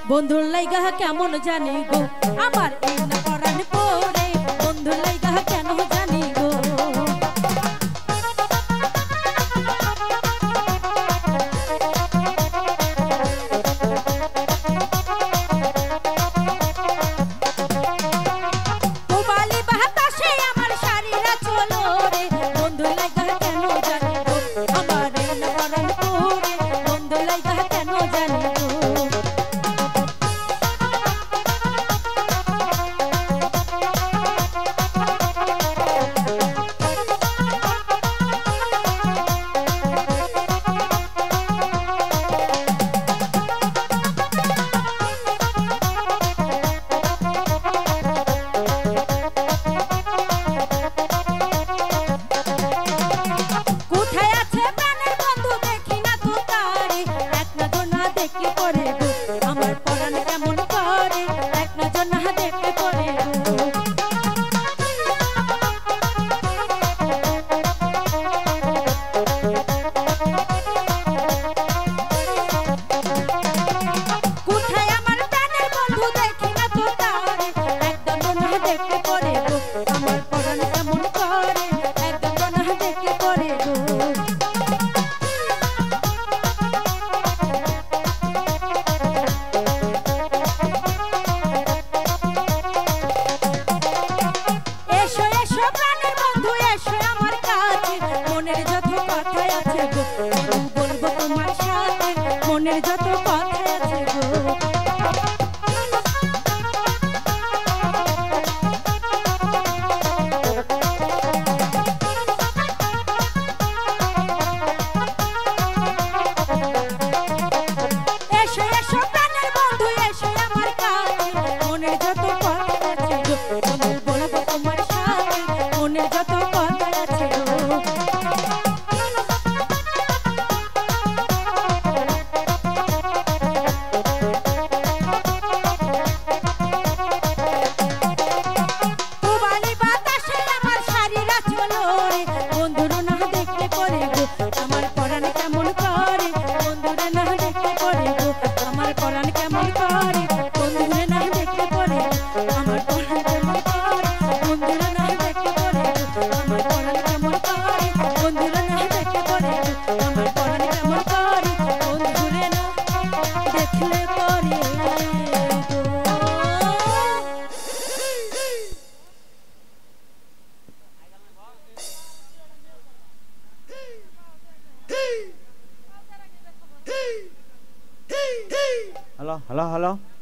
বন্ধুর লাইগা কেমন জানি গো আমার এই না পরাণ পড়ে বন্ধুর লাইগা কেন জানি গো পুবালি বাতাসে আমার শাড়িরা চলো রে বন্ধুর লাইগা কেন জানি গো আমার এই না পরাণ পড়ে বন্ধুর লাইগা কেন জানি গো মনের যত কথা আছে গো এসো এসো প্রাণের বন্ধু এসো আমার কাছে মনের যত কথা আছে গো বলবো তোমার সাথে মনের যত কথা আছে গো Halo, halo, halo.